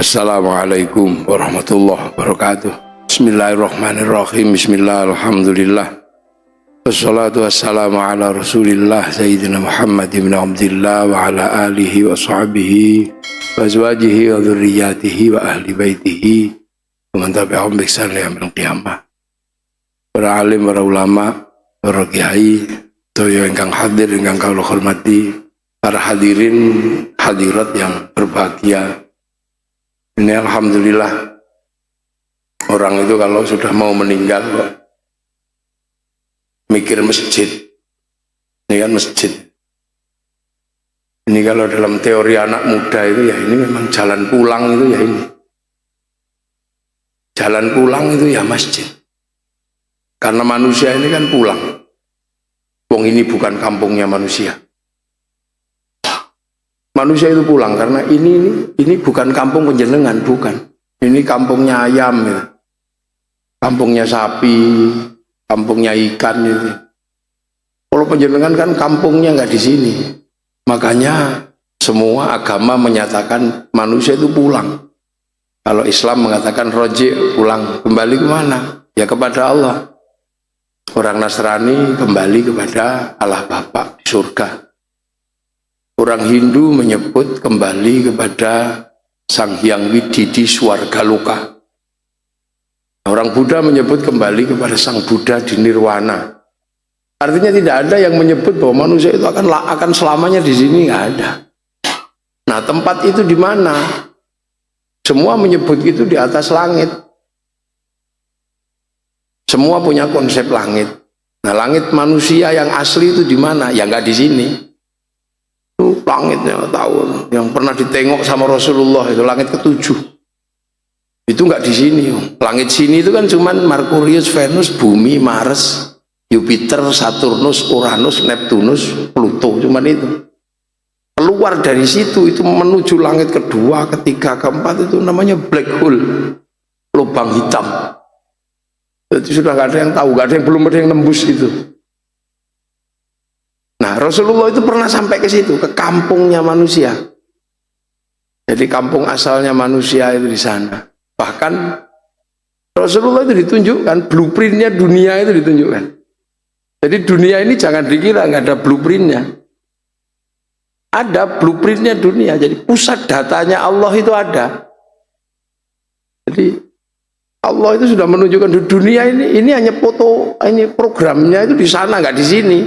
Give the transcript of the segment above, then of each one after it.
Assalamualaikum warahmatullahi wabarakatuh. Bismillahirrahmanirrahim. Bismillah, alhamdulillah. Wassalatu wassalamu ala rasulillah Sayyidina Muhammad ibn Abdillah wa ala alihi wa sahbihi wa azwajihi wa dhurriyyatihi wa ahli baitihi wa man tabi'ahum bi ihsan ila yaumil qiyamah. Para alim, para ulama, para kiai, toyo ingkang hadir, ingkang kula hormati, para hadirin hadirat yang berbahagia. Ini alhamdulillah, orang itu kalau sudah mau meninggal kok mikir masjid. Ini kan masjid. Ini kalau dalam teori anak muda itu ya ini memang jalan pulang itu ya ini. Jalan pulang itu ya masjid. Karena manusia ini kan pulang. Wong ini bukan kampungnya manusia. Manusia itu pulang karena ini bukan kampung penjenengan, bukan. Ini kampungnya ayam, gitu. Kampungnya sapi, kampungnya ikan itu. Kalau penjenengan kan kampungnya nggak di sini. Makanya semua agama menyatakan manusia itu pulang. Kalau Islam mengatakan roji, pulang, kembali kemana? Ya kepada Allah. Orang Nasrani kembali kepada Allah Bapa di surga. Orang Hindu menyebut kembali kepada Sang Hyang Widi di Swargaloka. Orang Buddha menyebut kembali kepada Sang Buddha di Nirwana. Artinya tidak ada yang menyebut bahwa manusia itu akan selamanya di sini, nggak ada. Nah, tempat itu di mana? Semua menyebut itu di atas langit. Semua punya konsep langit. Nah, langit manusia yang asli itu di mana? Ya nggak di sini. Langitnya tahu, yang pernah ditengok sama Rasulullah itu langit ketujuh. Itu nggak di sini. Langit sini itu kan cuman Merkurius, Venus, Bumi, Mars, Jupiter, Saturnus, Uranus, Neptunus, Pluto, cuman itu. Keluar dari situ itu menuju langit kedua, ketiga, keempat itu namanya black hole, lubang hitam. Jadi sudah nggak ada yang tahu, nggak ada yang belum ada yang nembus itu. Nah, Rasulullah itu pernah sampai ke situ, ke kampungnya manusia. Jadi kampung asalnya manusia itu di sana. Bahkan Rasulullah itu ditunjukkan, blueprintnya dunia itu ditunjukkan. Jadi dunia ini jangan dikira nggak ada blueprintnya. Ada blueprintnya dunia. Jadi pusat datanya Allah itu ada. Jadi Allah itu sudah menunjukkan dunia ini hanya foto, ini programnya itu di sana, nggak di sini.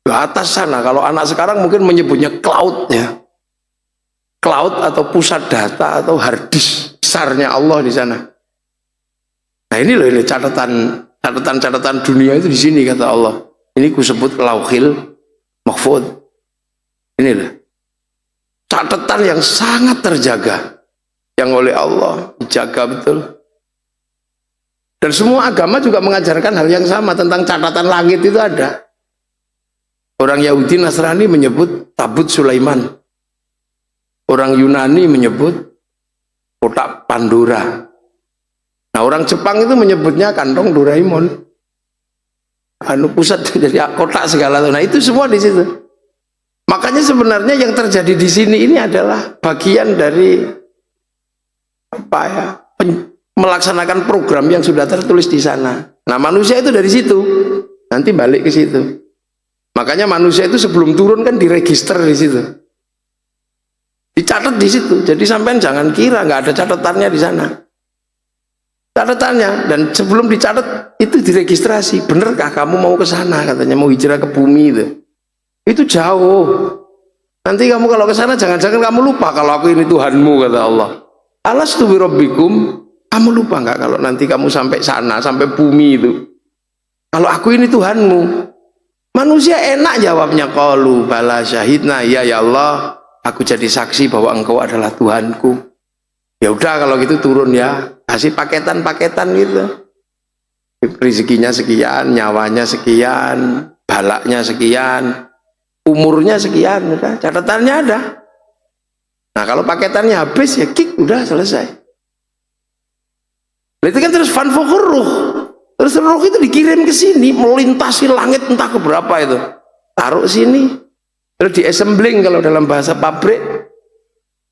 Ke atas sana. Kalau anak sekarang mungkin menyebutnya cloud ya. Cloud atau pusat data atau hard disk besarnya Allah di sana. Nah, ini loh, ini catatan dunia itu di sini kata Allah. Ini kusebut Lauhil Mahfuz. Ini loh. Catatan yang sangat terjaga yang oleh Allah dijaga betul. Dan semua agama juga mengajarkan hal yang sama tentang catatan langit itu ada. Orang Yahudi Nasrani menyebut tabut Sulaiman. Orang Yunani menyebut kotak Pandora. Nah, orang Jepang itu menyebutnya kantong Doraemon. Pusat jadi kotak segala. Nah, itu semua di situ. Makanya sebenarnya yang terjadi di sini ini adalah bagian dari melaksanakan program yang sudah tertulis di sana. Nah, manusia itu dari situ. Nanti balik ke situ. Makanya manusia itu sebelum turun kan diregister di situ, dicatat di situ. Jadi sampean jangan kira nggak ada catatannya di sana. Catatannya, dan sebelum dicatat itu diregistrasi. Benerkah kamu mau ke sana? Katanya mau hijrah ke bumi itu. Itu jauh. Nanti kamu kalau ke sana jangan-jangan kamu lupa kalau aku ini Tuhanmu kata Allah. Alastu bi rabbikum. Kamu lupa nggak kalau nanti kamu sampai sana, sampai bumi itu? Kalau aku ini Tuhanmu. Manusia enak jawabnya, qalu bala syahidna, ya Allah, aku jadi saksi bahwa engkau adalah Tuhanku. Ya udah kalau gitu turun ya, kasih paketan-paketan gitu. Rezekinya sekian, nyawanya sekian, balaknya sekian, umurnya sekian, udah catatannya ada. Nah, kalau paketannya habis ya kick, udah selesai. Itu kan terus fanfukhur ruh. Terus roh itu dikirim ke sini, melintasi langit entah ke berapa itu. Taruh sini. Terus di assembling kalau dalam bahasa pabrik.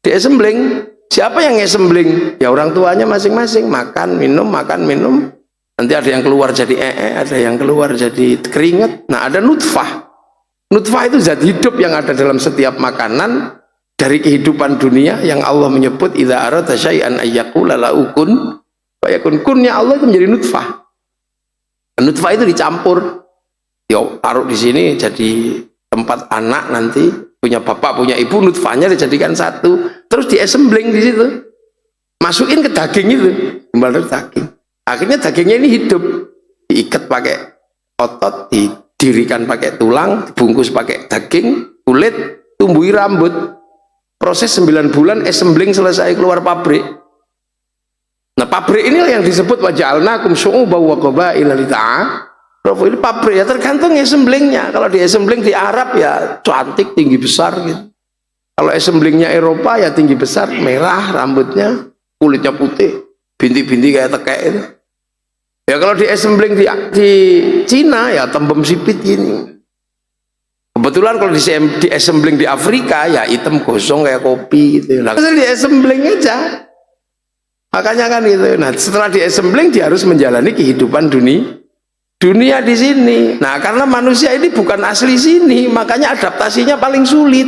Di assembling Siapa yang ngesembling? Ya orang tuanya masing-masing, makan, minum, makan, minum. Nanti ada yang keluar jadi ada yang keluar jadi keringat. Nah, ada nutfah. Nutfah itu zat hidup yang ada dalam setiap makanan dari kehidupan dunia yang Allah menyebut idza arada syai'an ayyaqula lahu kun fayakun. Kunnya Allah itu menjadi nutfah. Nutfah itu dicampur. Yo, taruh di sini jadi tempat anak nanti punya bapak punya ibu, nutfahnya dijadikan satu, terus diasembling di situ, masukin ke daging itu, kembali ke daging. Akhirnya dagingnya ini hidup, diikat pakai otot, didirikan pakai tulang, dibungkus pakai daging, kulit, tumbuhi rambut. Proses 9 bulan assembling selesai, keluar pabrik. Nah, pabrik inilah yang disebut waja'alnakum syu'uban wa qabaila lita'arafu. Ini pabrik ya, tergantung assemblingnya. Kalau di assembling di Arab ya cantik, tinggi besar gitu. Kalau assemblingnya Eropa ya tinggi besar, merah rambutnya, kulitnya putih, bintik-bintik kayak tekek itu. Ya kalau di assembling di Cina ya tembem sipit gini. Kebetulan kalau di assembling di Afrika ya hitam gosong kayak kopi gitu. Nah, di assembling aja. Makanya kan itu. Nah, setelah di assembling dia harus menjalani kehidupan dunia di sini. Nah, karena manusia ini bukan asli sini, makanya adaptasinya paling sulit.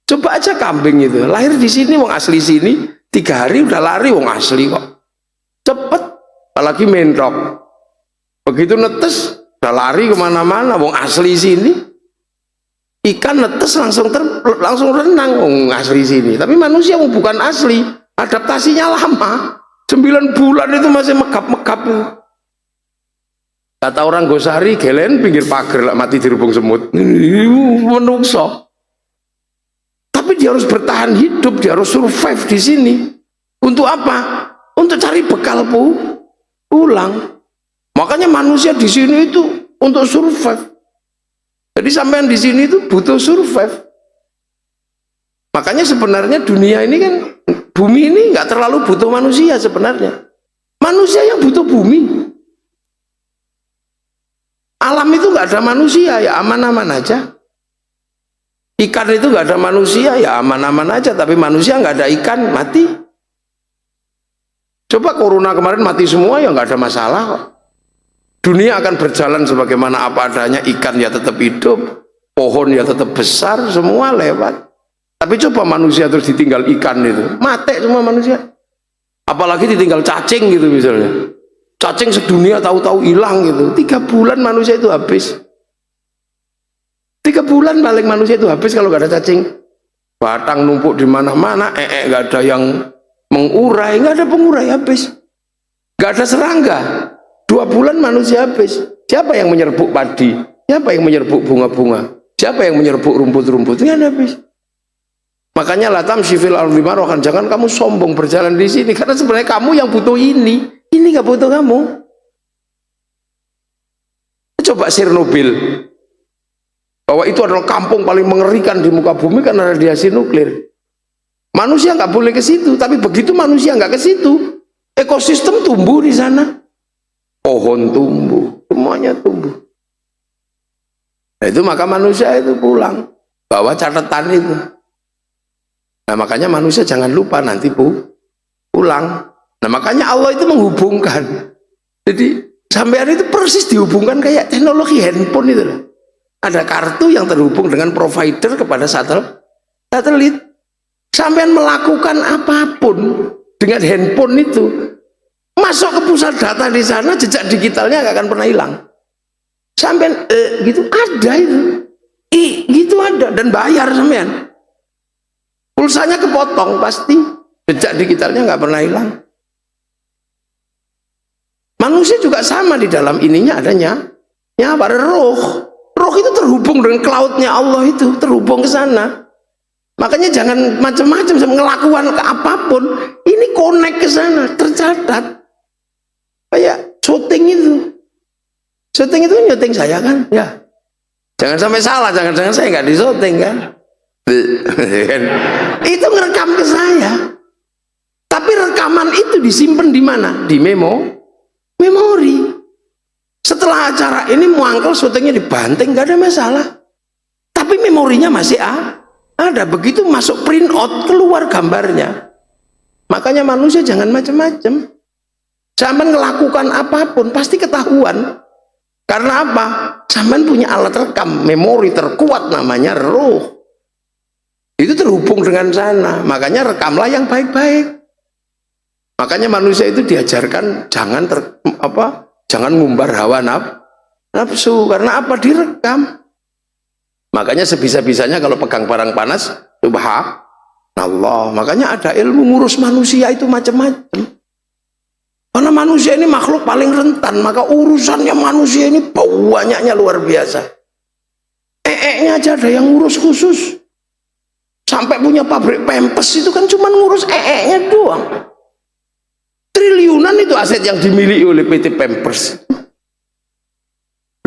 Coba aja kambing itu, lahir di sini, wong asli sini, 3 hari udah lari, wong asli kok. Cepet, apalagi mentok. Begitu netes, udah lari kemana-mana, wong asli sini. Ikan netes langsung renang, wong asli sini. Tapi manusia bukan asli, adaptasinya lama. 9 bulan itu masih megap-megap. Kata orang Gosari, gelen pinggir pagar lah mati dirubung semut. Menungso. Tapi dia harus bertahan hidup, dia harus survive di sini. Untuk apa? Untuk cari bekal pulang. Makanya manusia di sini itu untuk survive. Jadi sampean di sini itu butuh survive. Makanya sebenarnya dunia ini kan, bumi ini nggak terlalu butuh manusia sebenarnya. Manusia yang butuh bumi. Alam itu nggak ada manusia ya aman-aman aja. Ikan itu nggak ada manusia ya aman-aman aja. Tapi manusia nggak ada ikan mati. Coba corona kemarin mati semua ya nggak ada masalah kok. Dunia akan berjalan sebagaimana apa adanya. Ikan ya tetap hidup, pohon ya tetap besar, semua lewat. Tapi coba manusia terus ditinggal ikan itu, mati semua manusia. Apalagi ditinggal cacing gitu misalnya. Cacing sedunia tahu-tahu hilang gitu. 3 bulan manusia itu habis. 3 bulan paling manusia itu habis kalau nggak ada cacing. Batang numpuk di mana-mana, nggak ada yang mengurai, nggak ada pengurai, habis. Nggak ada serangga. 2 bulan manusia habis. Siapa yang menyerbuk padi? Siapa yang menyerbuk bunga-bunga? Siapa yang menyerbuk rumput-rumput? Nggak ada habis. Makanya latam syifil al-limarohan, jangan kamu sombong berjalan di sini, karena sebenarnya kamu yang butuh ini. Ini nggak butuh kamu. Coba Chernobyl, bahwa itu adalah kampung paling mengerikan di muka bumi karena radiasi nuklir. Manusia nggak boleh ke situ, tapi begitu manusia nggak ke situ, ekosistem tumbuh di sana, pohon tumbuh, semuanya tumbuh. Nah, itu maka manusia itu pulang, bawa catatan itu. Nah, makanya manusia jangan lupa nanti pulang. Nah, makanya Allah itu menghubungkan. Jadi sampean itu persis dihubungkan kayak teknologi handphone itu. Ada kartu yang terhubung dengan provider kepada satelit. Sampean melakukan apapun dengan handphone itu, masuk ke pusat data di sana, jejak digitalnya nggak akan pernah hilang. Sampean gitu ada itu. Gitu ada dan bayar sampean. Pulsanya kepotong pasti, jejak digitalnya nggak pernah hilang. Manusia juga sama, di dalam ininya adanya nyawa, roh. Roh itu terhubung dengan cloudnya Allah itu, terhubung ke sana. Makanya jangan macam-macam ngelakukan ke apapun, ini connect ke sana, tercatat. Kayak syuting itu. Syuting itu nyuting saya kan, ya. Jangan sampai salah, jangan-jangan saya nggak disyuting kan. Itu ngerekam ke saya. Tapi rekaman itu disimpan di mana? Di memori. Setelah acara ini muangkel syutingnya dibanting, nggak ada masalah. Tapi memorinya masih Ada, begitu masuk print out keluar gambarnya. Makanya manusia jangan macam-macam. Sampai melakukan apapun pasti ketahuan. Karena apa? Sampai punya alat rekam, memori terkuat namanya roh. Itu terhubung dengan sana. Makanya rekamlah yang baik-baik. Makanya manusia itu diajarkan jangan jangan ngumbar hawa nafsu. Karena apa? Direkam. Makanya sebisa-bisanya kalau pegang barang panas, subhanallah. Makanya ada ilmu ngurus manusia itu macam-macam. Karena manusia ini makhluk paling rentan, maka urusannya manusia ini banyaknya luar biasa. Nya aja ada yang ngurus khusus. Sampai punya pabrik pempes itu kan cuma ngurus nya doang. Triliunan itu aset yang dimiliki oleh PT Pampers.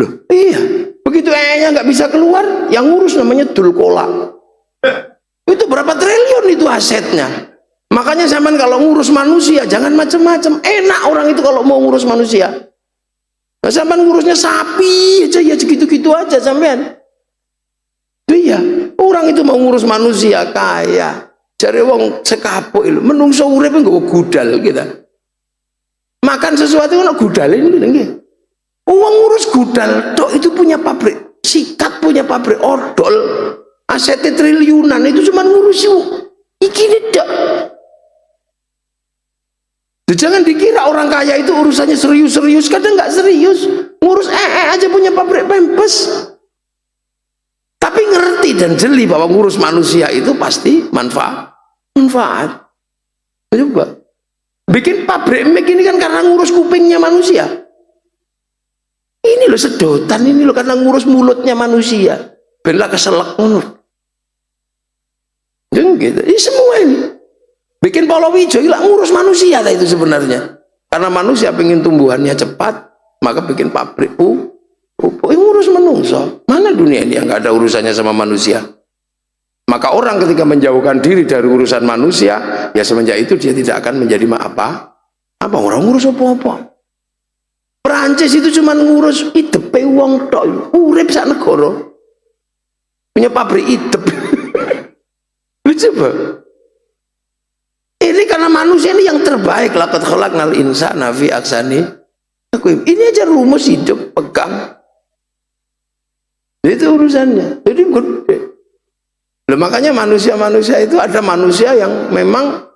Loh, iya. Begitu nya nggak bisa keluar, yang ngurus namanya Dulkola. Itu berapa triliun itu asetnya. Makanya zaman kalau ngurus manusia jangan macam-macam. Enak orang itu kalau mau ngurus manusia. Nah, zaman ngurusnya sapi aja ya segitu-gitu aja sampean. Iya, orang itu mau ngurus manusia kaya. Jare wong sekapuk itu menungso urip nggawa gudal gitu. Makan sesuatu ono gudal ini nggih. Uang ngurus gudal tok itu punya pabrik, sikat punya pabrik odol, asetnya triliunan itu cuma ngurus iki tok. Jangan dikira orang kaya itu urusannya serius-serius, kadang nggak serius. Ngurus aja punya pabrik pempes. Tapi ngerti dan jeli bahwa ngurus manusia itu pasti manfaat. Coba bikin pabrik mic ini kan karena ngurus kupingnya manusia. Ini loh sedotan ini loh karena ngurus mulutnya manusia. Bela keselak ngono. Gitu. Ini semua ini. Bikin Polowijo lah ngurus manusia itu sebenarnya. Karena manusia pengen tumbuhannya cepat, maka bikin pabrik ngurus menungso. Mana dunia ini yang nggak ada urusannya sama manusia? Maka orang ketika menjauhkan diri dari urusan manusia, ya semenjak itu dia tidak akan menjadi apa orang ngurus apa-apa. Perancis itu cuma ngurus idepe wong tok, urip sak negara. Punya pabrik idep. Coba. Ini karena manusia ini yang terbaik. Laqad khalaqnal insana fi ahsani taqwim. Ini aja rumus hidup pegang. Itu urusannya. Jadi gede. Loh, makanya manusia-manusia itu ada manusia yang memang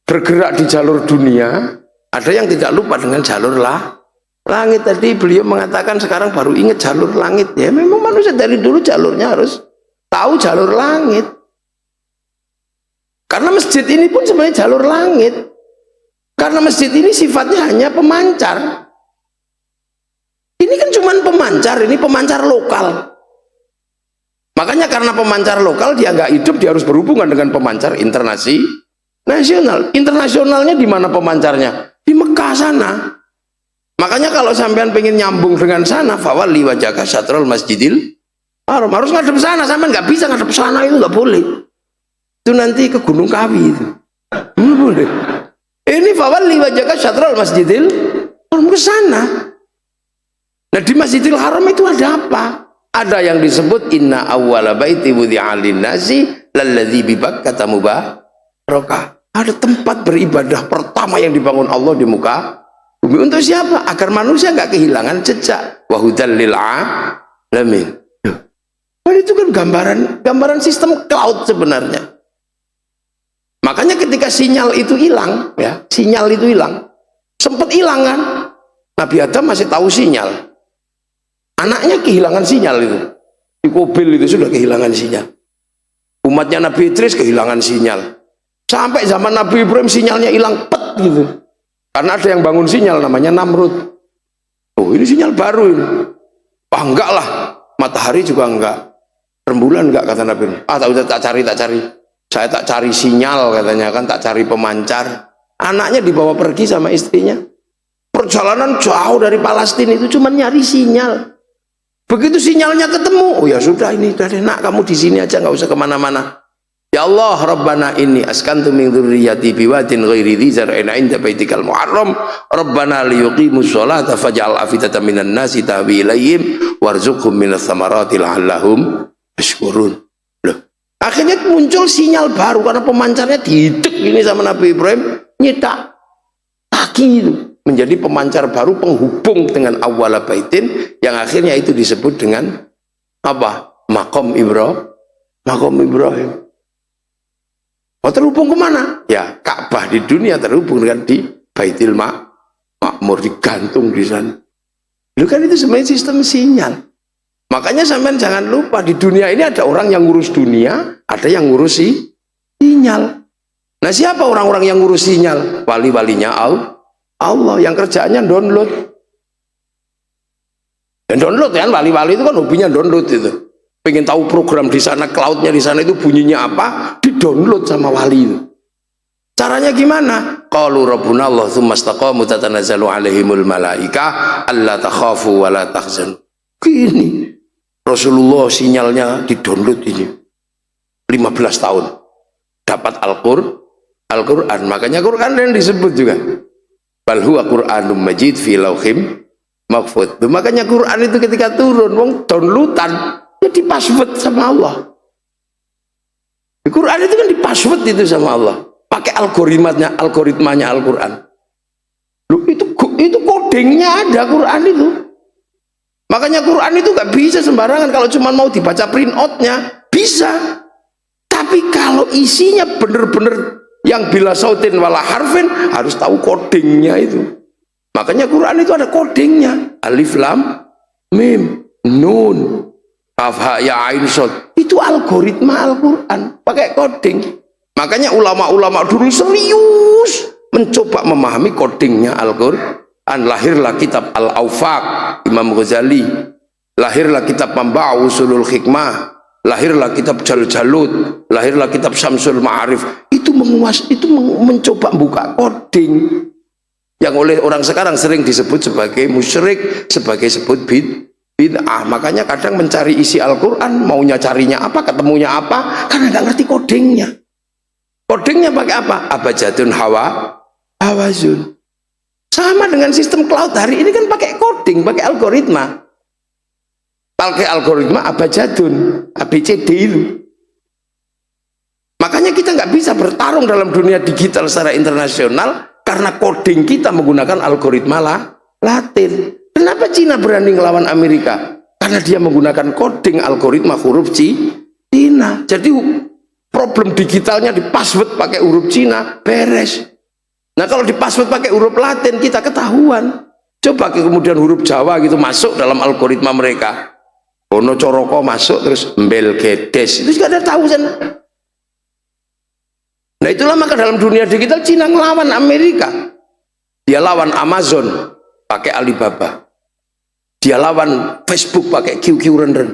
bergerak di jalur dunia, ada yang tidak lupa dengan jalur langit. Tadi beliau mengatakan sekarang baru ingat jalur langit. Ya memang manusia dari dulu jalurnya harus tahu jalur langit. Karena masjid ini pun sebenarnya jalur langit. Karena masjid ini sifatnya hanya pemancar. Ini kan cuma pemancar, ini pemancar lokal. Makanya karena pemancar lokal dia nggak hidup, dia harus berhubungan dengan pemancar internasional. Internasionalnya di mana pemancarnya? Di Mekah sana. Makanya kalau sampean pengen nyambung dengan sana, fawalli wajhaka syatrul masjidil haram. Harus ngadep sana, sampean nggak bisa ngadep sana, itu nggak boleh. Itu nanti ke Gunung Kawi itu. Nggak boleh. Ini fawalli wajhaka syatrul masjidil haram, ke sana. Nah di Masjidil Haram itu ada apa? Ada yang disebut inna awwala baiti wudi'a lin-nasi lalladzi bi Bakkah mubarakah. Ada tempat beribadah pertama yang dibangun Allah di muka bumi. Untuk siapa? Agar manusia nggak kehilangan jejak. Wa hudal lil alamin. Nah, itu kan gambaran sistem cloud sebenarnya. Makanya ketika sinyal itu hilang, ya, sinyal itu hilang. Sempat hilang kan? Nabi Adam masih tahu sinyal. Anaknya kehilangan sinyal itu. Di Kobil itu sudah kehilangan sinyal. Umatnya Nabi Idris kehilangan sinyal. Sampai zaman Nabi Ibrahim sinyalnya hilang pet gitu. Karena ada yang bangun sinyal namanya Namrud. Oh ini sinyal baru ini. Wah enggak lah. Matahari juga enggak. Rembulan enggak kata Nabi. Tak cari. Saya tak cari sinyal katanya kan, tak cari pemancar. Anaknya dibawa pergi sama istrinya. Perjalanan jauh dari Palestina itu cuma nyari sinyal. Begitu sinyalnya ketemu, oh ya sudah ini udah enak, kamu di sini aja nggak usah kemana-mana. Ya Allah, Rabbana inni askantu min dzurriyyati biwadin ghairi dzi zar'in 'inda baitikal muharram, Rabbana liyuqimus sholata faj'al afidatan minan nasi tahwi ilaihim warzuqhum minas thamarati la'allahum yashkurun. Loh, Akhirnya muncul sinyal baru karena pemancarnya dihidek ini sama Nabi Ibrahim, nyetak kaki itu menjadi pemancar baru penghubung dengan awwala baitin, yang akhirnya itu disebut dengan apa? Maqam Ibrahim. Maqam Ibrahim. Oh, terhubung kemana? Ya, Ka'bah di dunia terhubung dengan di Baitul Makmur, digantung di sana. Lu kan itu sebenarnya sistem sinyal. Makanya sampean jangan lupa di dunia ini ada orang yang ngurus dunia, ada yang ngurus sinyal. Nah, siapa orang-orang yang ngurus sinyal? Wali-walinya Allah yang kerjaannya download. Dan download kan, wali-wali itu kan hobinya download itu. Pengen tahu program di sana, cloudnya di sana itu bunyinya apa, di-download sama wali itu. Caranya gimana? Qalu rabbuna Allah tsumma istaqamu tatanazzalu alaihimul malaika alla takhafu wa la tahzanu. Gini. Rasulullah sinyalnya di-download ini. 15 tahun. Dapat Al-Qur'an. Makanya Qur'an yang disebut juga. Bal huwa Qur'anum Majid fi lauhim mahfuz. Makanya Qur'an itu ketika turun, wong downloadan ya di password sama Allah. Di Quran itu kan di password itu sama Allah. Pakai algoritmanya Al-Quran. Loh, itu codingnya ada Quran itu. Makanya Quran itu gak bisa sembarangan. Kalau cuma mau dibaca print outnya bisa. Tapi kalau isinya bener-bener yang bila sautin wala harfin, harus tahu codingnya itu. Makanya Quran itu ada codingnya. Alif lam mim nun kaf ha ya ain shad. Itu algoritma Al-Quran pakai coding. Makanya ulama-ulama dulu serius mencoba memahami codingnya Al-Quran. Lahirlah kitab Al-Awfaq Imam Ghazali, lahirlah kitab Mamba'u Usulul Hikmah, lahirlah kitab Jaljalut, lahirlah kitab Syamsul Ma'arif. Itu mencoba buka coding yang oleh orang sekarang sering disebut sebagai musyrik, sebagai sebut bid'ah. Makanya kadang mencari isi Al-Quran, maunya carinya apa, ketemunya apa, karena nggak ngerti codingnya. Codingnya pakai apa? Abjadun hawazun. Sama dengan sistem cloud hari ini kan pakai coding, pakai algoritma. Pakai algoritma abjadun, ABCD itu. Makanya kita nggak bisa bertarung dalam dunia digital secara internasional karena coding kita menggunakan algoritma Latin. Kenapa Cina berani ngelawan Amerika? Karena dia menggunakan coding algoritma huruf Cina. Jadi problem digitalnya di password pakai huruf Cina beres. Nah, kalau di password pakai huruf Latin kita ketahuan. Coba kemudian huruf Jawa gitu masuk dalam algoritma mereka. Ono coroko masuk terus mbel gedes. Itu juga ada tahu kan. Nah, itulah maka dalam dunia digital Cina ngelawan Amerika. Dia lawan Amazon pakai Alibaba. Dia lawan Facebook pakai QQ Render.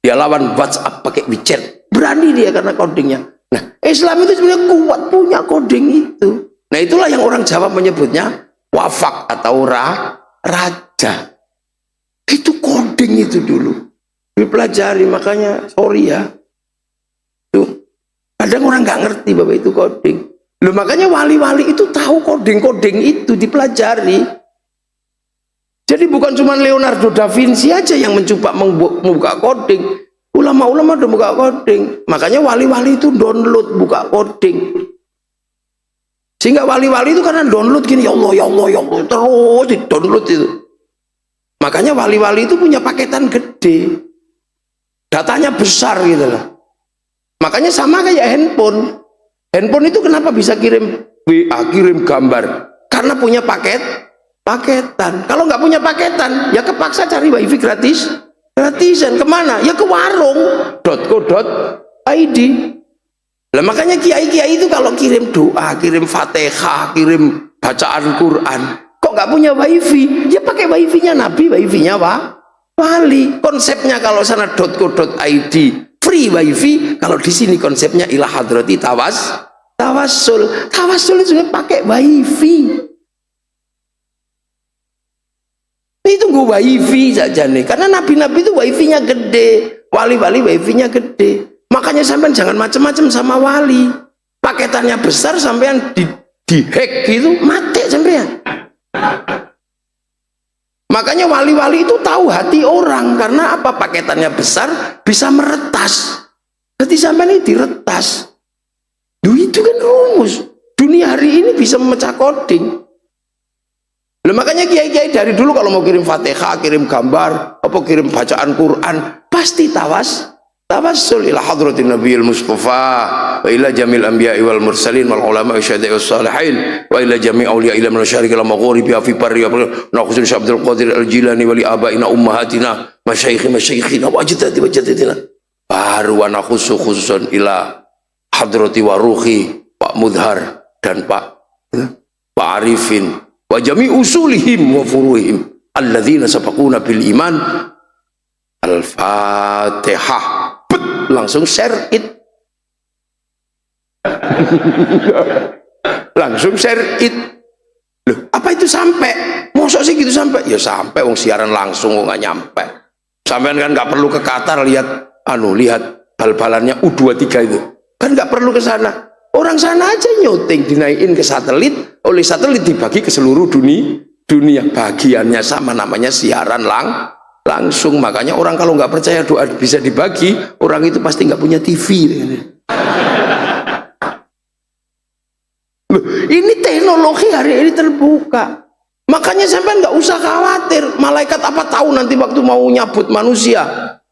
Dia lawan WhatsApp pakai WeChat. Berani dia karena codingnya. Nah, Islam itu sebenarnya kuat punya coding itu. Nah, itulah yang orang Jawa menyebutnya wafak atau raja. Itu coding itu dulu. Dipelajari, makanya sorry ya. Tuh, kadang orang nggak ngerti bahwa itu coding. Loh, makanya wali-wali itu tahu coding-coding itu dipelajari. Jadi bukan cuma Leonardo da Vinci aja yang mencoba membuka coding. Ulama-ulama udah buka coding. Makanya wali-wali itu download buka coding. Sehingga wali-wali itu karena download gini, ya Allah, ya Allah, ya Allah, terus di download itu. Makanya wali-wali itu punya paketan gede. Datanya besar gitu loh. Makanya sama kayak handphone. Handphone itu kenapa bisa kirim WA, kirim gambar? Karena punya paketan. Kalau nggak punya paketan, ya kepaksa cari wifi gratisan. Kemana? Ya ke warung .co.id. Lah makanya kiai-kiai itu kalau kirim doa, kirim Fatihah, kirim bacaan Quran, kok nggak punya wifi? Ya pakai wifi-nya Nabi, wifi-nya wali. Konsepnya kalau sana .co.id free wifi, kalau di sini konsepnya ila hadrati tawassul. Tawassul itu juga pakai wifi. Itu gue wifi saja nih, karena nabi-nabi itu wifi-nya gede, wali-wali wifi-nya gede. Makanya sampean jangan macam-macam sama wali. Paketannya besar, sampean di hack gitu, mati sampean. Makanya wali-wali itu tahu hati orang, karena apa? Paketannya besar, bisa meretas. Berarti sampai ini diretas. Itu kan rumus. Dunia hari ini bisa memecah coding. Makanya kiai-kiai dari dulu kalau mau kirim Fatihah, kirim gambar, apa kirim bacaan Quran, pasti tawassul ila hadratin nabiyil mustafa wa ila jamil anbiya'i wal mursalin wal ulama'i syahada'i salihin wa ila jami' awliya ila min syariki al maghribi fi barri na khusus Abdul Qadir al Jilani wa li abaina ummahatina masyayikhina wa ajdadina baru wa khususun ila hadrati wa ruhi Pak Mudhar dan Pak Arifin wa jami' usulihim wa furuhim alladzina sabaquna bil iman. Al-Fatihah. Langsung share it. Langsung share it. Loh, apa itu sampai? Mosok sih gitu sampai? Ya sampai, wong siaran langsung nggak nyampe. Sampean kan nggak perlu ke Qatar lihat bal-balannya U23 itu. Kan nggak perlu ke sana. Orang sana aja nyuting, dinaikin ke satelit, oleh satelit dibagi ke seluruh dunia. Bagiannya sama, namanya siaran langsung. Makanya orang kalau nggak percaya doa bisa dibagi, orang itu pasti nggak punya TV. Loh, ini teknologi hari ini terbuka. Makanya sampai nggak usah khawatir. Malaikat apa tahu nanti waktu mau nyabut manusia,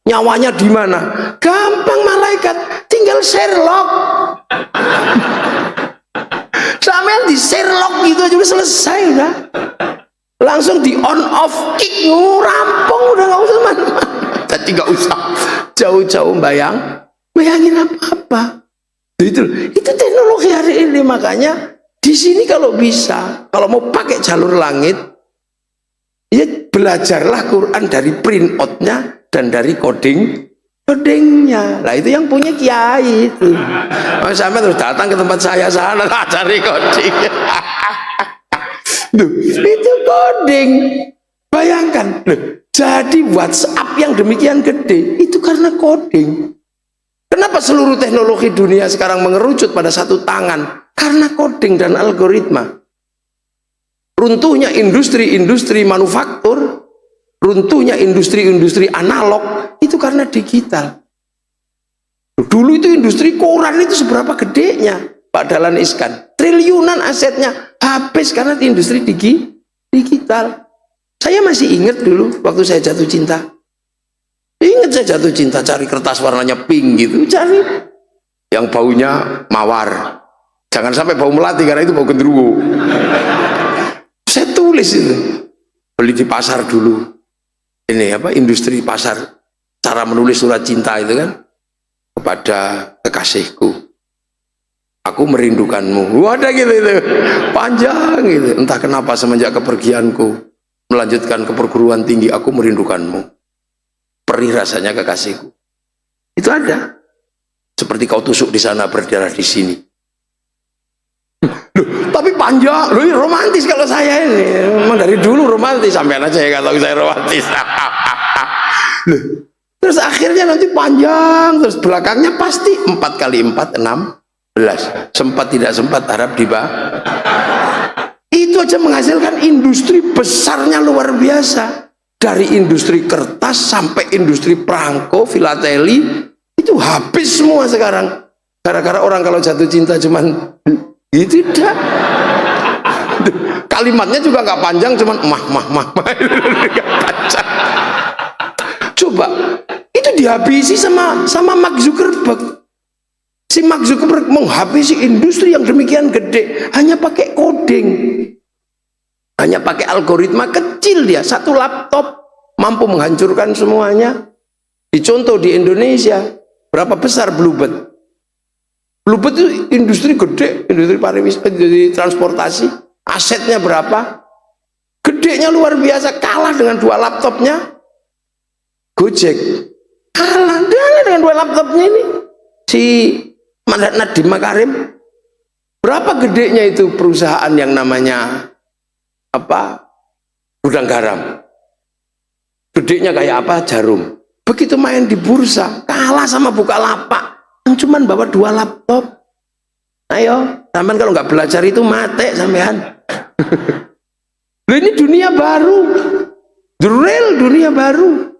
nyawanya di mana? Gampang, malaikat tinggal Sherlock. Sampai di Sherlock gitu aja udah selesai udah. Langsung di on off kick, rampung, udah nggak usah mana-mana. Jadi nggak usah jauh-jauh bayangin apa-apa. Itu teknologi hari ini. Makanya di sini kalau bisa, kalau mau pakai jalur langit, ya belajarlah Quran dari print outnya dan dari codingnya. Lah itu yang punya kiai itu. Sampai terus datang ke tempat saya sana cari coding. Duh, itu coding. Bayangkan, jadi WhatsApp yang demikian gede itu karena coding. Kenapa seluruh teknologi dunia sekarang mengerucut pada satu tangan? Karena coding dan algoritma. Runtuhnya industri-industri manufaktur, runtuhnya industri-industri analog itu karena digital. Dulu itu industri koran itu seberapa gedenya, Pak Dahlan Iskan, triliunan asetnya habis karena di industri digital. Saya masih ingat dulu waktu saya jatuh cinta. Ingat saya jatuh cinta cari kertas warnanya pink gitu, cari yang baunya mawar. Jangan sampai bau melati karena itu bau genderuwo. Saya tulis itu. Beli di pasar dulu. Ini apa? Industri pasar. Cara menulis surat cinta itu kan kepada kekasihku. Aku merindukanmu. Wadah gitu itu. Panjang gitu. Entah kenapa semenjak kepergianku melanjutkan ke perguruan tinggi, aku merindukanmu. Perih rasanya kekasihku. Itu ada. Seperti kau tusuk di sana berdarah di sini. Loh, tapi panjang. Loh, romantis kalau saya ini. Memang dari dulu romantis. Sampai aja ya kalau saya romantis. Loh, terus akhirnya nanti panjang. Terus belakangnya pasti 4 kali 4 16. Sempat tidak sempat harap itu aja menghasilkan industri besarnya luar biasa. Dari industri kertas sampai industri perangko, filateli, itu habis semua sekarang. Gara-gara orang kalau jatuh cinta cuman itu tidak. Kalimatnya juga nggak panjang, cuman mah. Coba itu dihabisi sama Mark Zuckerberg. Si Mark Zuckerberg menghabisi industri yang demikian gede hanya pakai coding, hanya pakai algoritma kecil. Dia satu laptop mampu menghancurkan semuanya. Dicontoh di Indonesia, berapa besar Bluebird? Bluebird itu industri gede, industri pariwisata, industri transportasi. Asetnya berapa? Gedenya luar biasa, kalah dengan 2 laptopnya Gojek. Kalah dengan 2 laptopnya ini si Nadiem Makarim. Berapa gedenya itu perusahaan yang namanya apa? Gudang garam. Gedenya kayak apa? Jarum. Begitu main di bursa, kalah sama Bukalapak yang cuman bawa 2 laptop. Ayo, sampean kalau nggak belajar itu mati sampean. Ini dunia baru, the real dunia baru.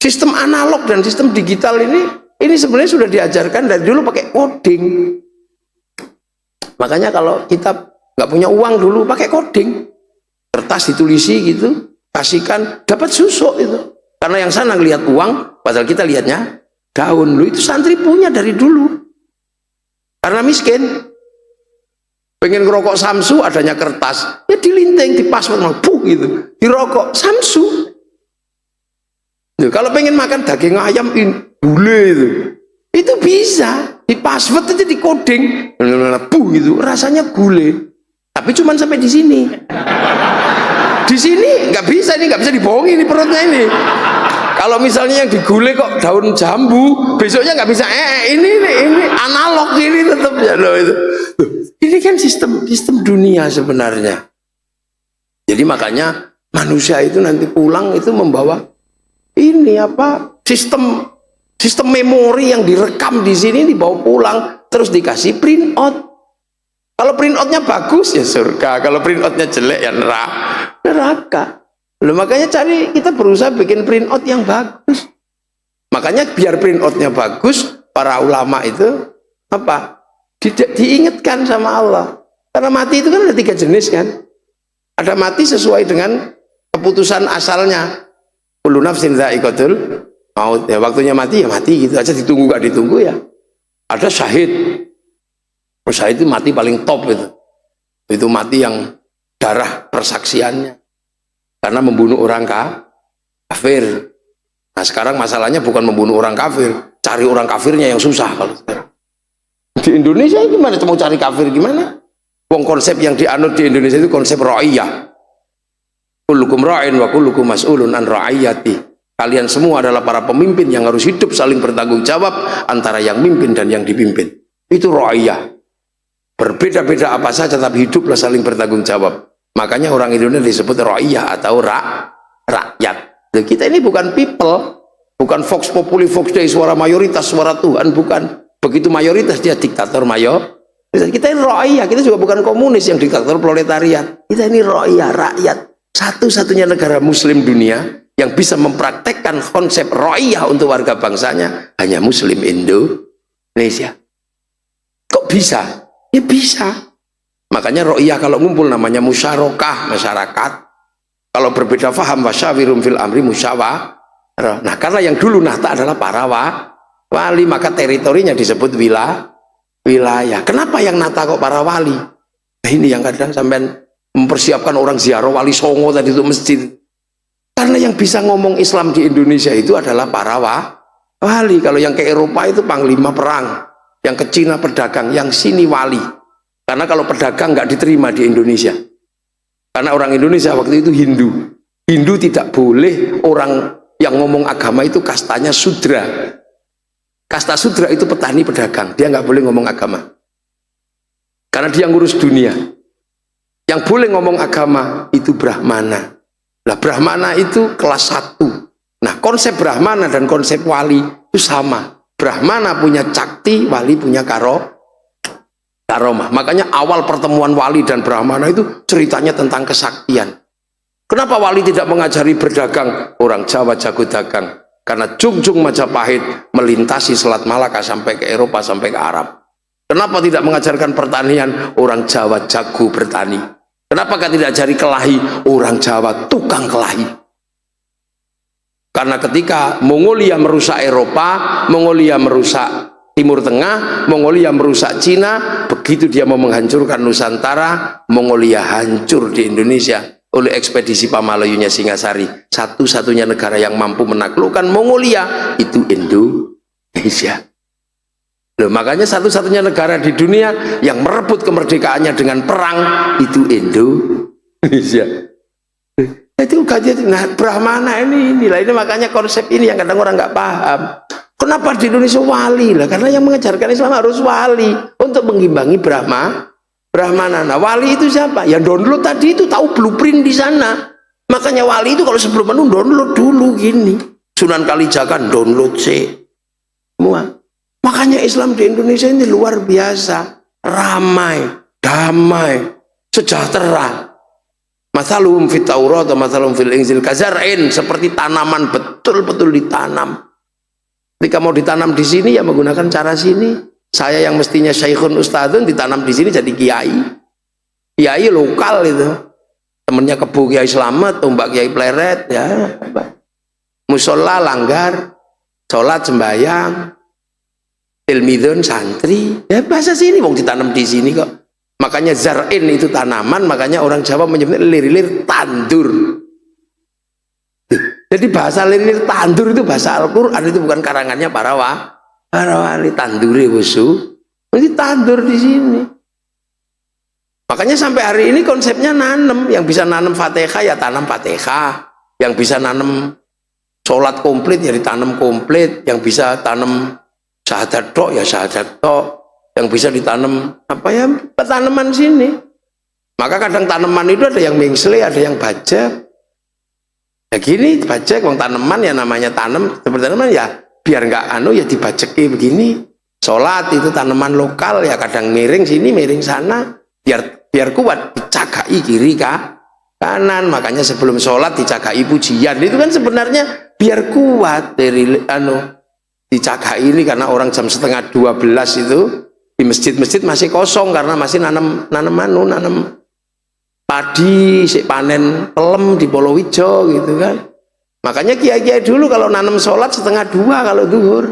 Sistem analog dan sistem digital ini Ini sebenarnya sudah diajarkan dari dulu pakai coding. Makanya kalau kita nggak punya uang dulu pakai coding, kertas ditulisi gitu, kasihkan dapat susuk itu. Karena yang sana ngelihat uang, padahal kita lihatnya daun. Lu itu santri punya dari dulu. Karena miskin, pengen ngerokok samsu adanya kertas, ya dilinting, dipaswat, gitu, dirokok samsu. Tuh, kalau pengen makan daging ayam gule itu bisa di password aja, di coding gitu, rasanya gule, tapi cuman sampai di sini nggak bisa, ini nggak bisa dibohongi ini perutnya ini. Kalau misalnya yang digule kok daun jambu, besoknya nggak bisa. Ini analog ini tetap ya loh itu. Ini kan sistem dunia sebenarnya. Jadi makanya manusia itu nanti pulang itu membawa ini sistem memori yang direkam di sini dibawa pulang, terus dikasih print out. Kalau print outnya bagus ya surga, kalau print outnya jelek ya neraka. Loh, makanya kita berusaha bikin print out yang bagus. Makanya biar print outnya bagus, para ulama itu diingatkan sama Allah. Karena mati itu kan ada 3 jenis kan. Ada mati sesuai dengan keputusan asalnya. Kullu nafsin dha'iqatul maut, ya waktunya mati ya mati gitu aja, ditunggu gak ditunggu ya. Ada syahid. Syahid itu mati paling top itu mati yang darah persaksiannya karena membunuh orang kafir. Nah sekarang masalahnya bukan membunuh orang kafir, cari orang kafirnya yang susah. Kalau di Indonesia gimana mau cari kafir gimana? Wong konsep yang dianut di Indonesia itu konsep ra'iyah. Kullukum ra'in wa kullukum mas'ulun an ra'iyati. Kalian semua adalah para pemimpin yang harus hidup saling bertanggung jawab antara yang mimpin dan yang dipimpin. Itu ra'iyah. Berbeda-beda apa saja tapi hiduplah saling bertanggung jawab. Makanya orang Indonesia disebut ra'iyah atau rakyat. Nah, kita ini bukan people, bukan Vox Populi, Vox Dei, suara mayoritas, suara Tuhan, bukan. Begitu mayoritas dia diktator mayor. Kita ini ra'iyah, kita juga bukan komunis yang diktator proletariat. Kita ini ra'iyah, rakyat. Satu-satunya negara muslim dunia yang bisa mempraktekkan konsep ra'iyah untuk warga bangsanya hanya muslim Indonesia. Kok bisa? Ya bisa. Makanya ra'iyah kalau ngumpul namanya musyarakah, masyarakat. Kalau berbeda faham wasyawirum fil amri musyawarah. Nah karena yang dulu nahta adalah para wali, maka teritorinya disebut wilayah. Kenapa yang nata kok para wali? Nah ini yang kadang sampean mempersiapkan orang ziarah Wali Songo tadi itu masjid. Karena yang bisa ngomong Islam di Indonesia itu adalah para wali. Kalau yang ke Eropa itu panglima perang, yang ke Cina pedagang, yang sini wali. Karena kalau pedagang nggak diterima di Indonesia. Karena orang Indonesia waktu itu Hindu. Hindu tidak boleh orang yang ngomong agama itu kastanya sudra. Kasta sudra itu petani pedagang, dia nggak boleh ngomong agama. Karena dia ngurus dunia. Yang boleh ngomong agama itu Brahmana. Nah Brahmana itu kelas 1. Nah konsep Brahmana dan konsep wali itu sama. Brahmana punya cakti, wali punya karomah. Makanya awal pertemuan wali dan Brahmana itu ceritanya tentang kesaktian. Kenapa wali tidak mengajari berdagang? Orang Jawa jago dagang. Karena Jungjung Majapahit melintasi Selat Malaka sampai ke Eropa, sampai ke Arab. Kenapa tidak mengajarkan pertanian? Orang Jawa jago bertani. Kenapa tidak ajari kelahi? Orang Jawa tukang kelahi. Karena ketika Mongolia merusak Eropa, Mongolia merusak Timur Tengah, Mongolia merusak Cina, begitu dia mau menghancurkan Nusantara, Mongolia hancur di Indonesia oleh ekspedisi Pamalayunya Singasari. Satu-satunya negara yang mampu menaklukkan Mongolia itu Indonesia. Loh, makanya satu-satunya negara di dunia yang merebut kemerdekaannya dengan perang itu Indonesia. Itu kajian. Nah Brahmana inilah ini makanya konsep ini yang kadang orang nggak paham. Kenapa di Indonesia wali lah? Karena yang mengajarkan Islam harus wali untuk mengimbangi Brahmana. Nah wali itu siapa? Yang download tadi itu tahu blueprint di sana. Makanya wali itu kalau sebelum menung download dulu gini. Sunan Kalijaga download semua. Makanya Islam di Indonesia ini luar biasa, ramai, damai, sejahtera. Mathaluhum fit Taurat atau mathaluhum fil Injil kazar'in, seperti tanaman betul-betul ditanam. Ketika mau ditanam di sini ya menggunakan cara sini. Saya yang mestinya syekhun ustadzun ditanam di sini jadi kiai. Kiai lokal itu. Temennya Kebo Kiai Slamet, Tombak Kiai Pleret, ya. Musola langgar, sholat sembahyang, ilmidun santri, ya bahasa sini wong ditanam di sini kok. Makanya zar'in itu tanaman, makanya orang Jawa menyebutnya lilir tandur. Jadi bahasa lilir tandur itu bahasa Al-Quran, itu bukan karangannya para wali. Tandure wusu, ini tandur di sini. Makanya sampai hari ini konsepnya nanam, yang bisa nanam Fatihah ya tanam Fatihah, yang bisa nanam sholat komplit ya ditanam komplit, yang bisa tanam syahadat tok ya syahadat tok, yang bisa ditanam apa ya tanaman sini. Maka kadang tanaman itu ada yang mengsle, ada yang bajak. Ya gini bajak, wong tanaman ya namanya tanam, seperti tanaman ya biar nggak ya dibajeki begini. Sholat itu tanaman lokal ya kadang miring sini miring sana, biar kuat dicagai kiri kanan. Makanya sebelum sholat dicagai pujian, itu kan sebenarnya biar kuat dari dicagai ini, karena orang jam 11:30 itu di masjid-masjid masih kosong karena masih nanam padi, si panen pelem di Polowijo gitu kan. Makanya kiai-kiai dulu kalau nanam sholat 1:30 kalau zuhur,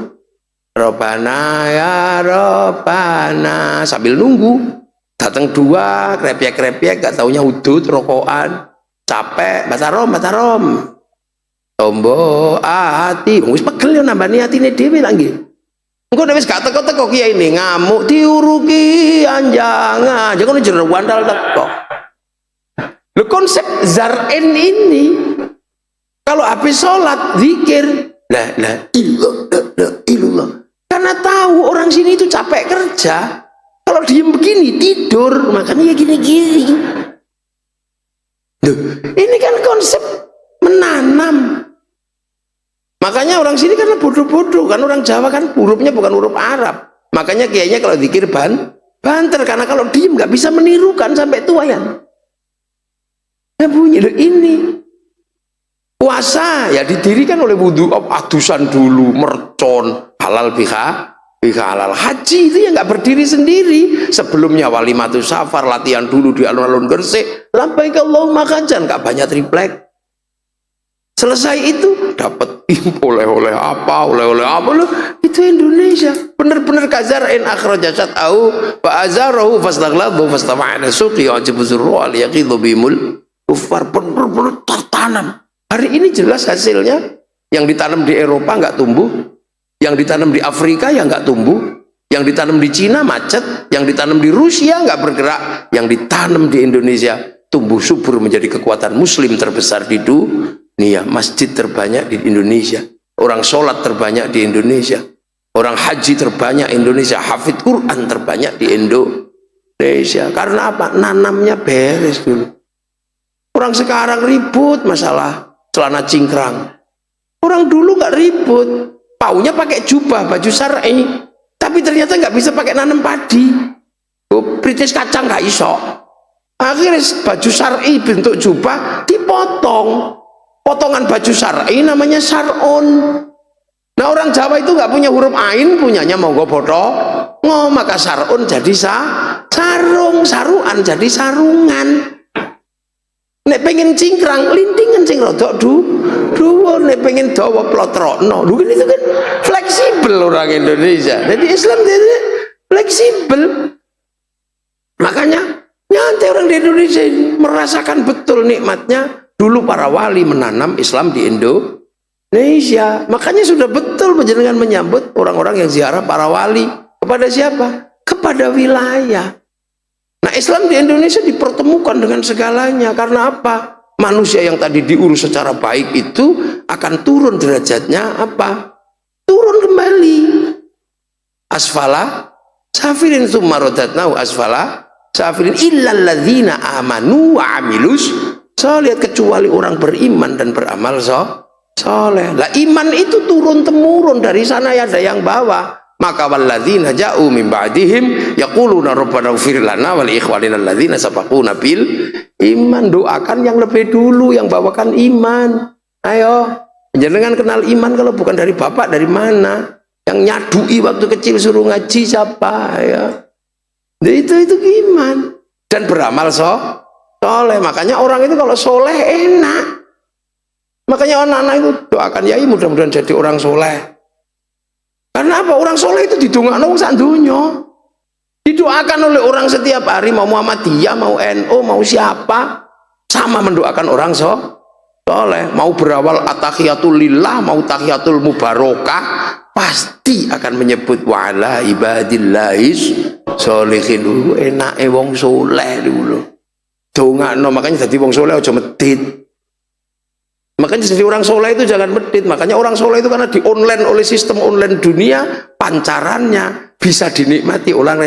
Robana ya Robana, sambil nunggu datang 2 krepek gak taunya udut rokokan capek batarom tombo ati wis pegel yo nambani atine dhewe lha nggih. Engko nek wis gak teko-teko kiai ini ngamuk diuruki anjang ngono jero wandal teko. Lho konsep zar'in ini kalau habis sholat zikir la ilallah, karena tahu orang sini itu capek kerja. Kalau diem begini tidur, makanya ya gini-gini. Loh, ini kan konsep menanam. Makanya orang sini kan bodoh-bodoh, kan orang Jawa kan hurufnya bukan huruf Arab. Makanya kayaknya kalau zikir banter, karena kalau diem nggak bisa menirukan sampai tua ya. Ya bunyi loh ini. Puasa ya didirikan oleh wudhu, adusan dulu, mercon, halal biha halal. Haji itu ya nggak berdiri sendiri. Sebelumnya walimatus safar, latihan dulu di alun-alun Gresik, labbaik Allahumma hajjan, nggak banyak triplek. Selesai itu dapat oleh-oleh apa loh, itu Indonesia bener-bener kazar'in akhraja syat'ahu fa azarahu fastaghladu fastama'ana suqi ajibu zurru al yaqidhu bimul kufar, bener-bener tertanam. Hari ini jelas hasilnya, yang ditanam di Eropa nggak tumbuh, yang ditanam di Afrika ya nggak tumbuh, yang ditanam di Cina macet, yang ditanam di Rusia nggak bergerak, yang ditanam di Indonesia tumbuh subur menjadi kekuatan muslim terbesar di dunia. Masjid terbanyak di Indonesia, orang sholat terbanyak di Indonesia, orang haji terbanyak Indonesia, hafid Quran terbanyak di Indonesia. Karena apa? Nanamnya beres dulu. Orang sekarang ribut masalah celana cingkrang, orang dulu nggak ribut, paunya pakai jubah baju syar'i, tapi ternyata nggak bisa pakai nanam padi, pritis kacang nggak iso. Akhirnya baju syar'i bentuk jubah dipotong, potongan baju syar'i namanya sar'un. Nah orang Jawa itu nggak punya huruf ain, punyanya monggo bodoh, maka sar'un jadi sarung, saruan jadi sarungan. Nek pengen cingkrang lintingan sing rodok dhuwur, nek pengen dawa plotrokno. Lho itu kan fleksibel orang Indonesia. Jadi Islam itu fleksibel. Makanya nyantai orang di Indonesia ini merasakan betul nikmatnya dulu para wali menanam Islam di Indonesia. Makanya sudah betul panjenengan menyambut orang-orang yang ziarah para wali kepada siapa? Kepada wilayah. Nah Islam di Indonesia dipertemukan dengan segalanya. Karena apa? Manusia yang tadi diurus secara baik itu akan turun derajatnya apa? Turun kembali. Asfala safirin tsumma radatnahu asfala safirin illal ladzina amanu wa amilus sholihat, kecuali orang beriman dan beramal soleh. Lah iman itu turun temurun, dari sana ya ada yang bawa. Maka walladzina ja'u min ba'dihim yaquluna rabbana ighfir lana wal ikhwanina alladzina sabaquna bil iman. Doakan yang lebih dulu, yang bawakan iman. Ayo, jangan kenal iman kalau bukan dari bapak, dari mana? Yang nyadui waktu kecil suruh ngaji siapa ya? Nah, itu iman dan beramal soleh. Makanya orang itu kalau soleh enak. Makanya anak-anak itu doakan yai mudah-mudahan jadi orang soleh. Karena apa? Orang soleh itu didongakno wong sak donya. Didoakan oleh orang setiap hari, mau Muhammadiyah, mau NU, mau siapa, sama mendoakan orang soleh. Mau berawal at-tahiyatul lillah, mau tahiyatul mubarakah, pasti akan menyebut wa'ala ibadillahis sholihin. Dulu enake wong soleh dulu. Dongakno, makanya jadi wong soleh aja medit. Makanya jadi orang soleh itu jangan medit. Makanya orang soleh itu karena di online oleh sistem online dunia, pancarannya bisa dinikmati orang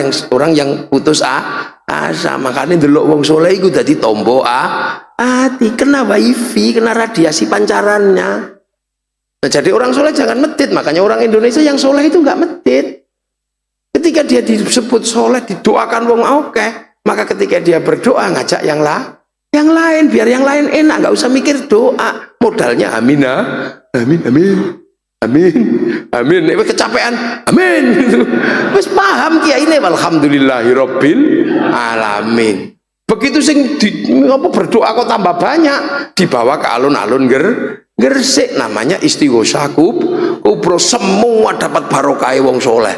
yang putus asa. Makanya delok wong soleh itu jadi tombo hati, kena wifi, kena radiasi pancarannya. Nah, jadi orang soleh jangan medit. Makanya orang Indonesia yang soleh itu nggak medit. Ketika dia disebut soleh, didoakan wong oke, maka ketika dia berdoa ngajak yang lain, biar yang lain enak, nggak usah mikir doa. Modalnya amin, amin. Nek kecapean, amin. Wis paham kiai ini, alhamdulillahirabbil alamin. Begitu sing berdoa kok tambah banyak, dibawa ke alun-alun Gresik, namanya istighosah kubro. Semua dapat barokah wong soleh.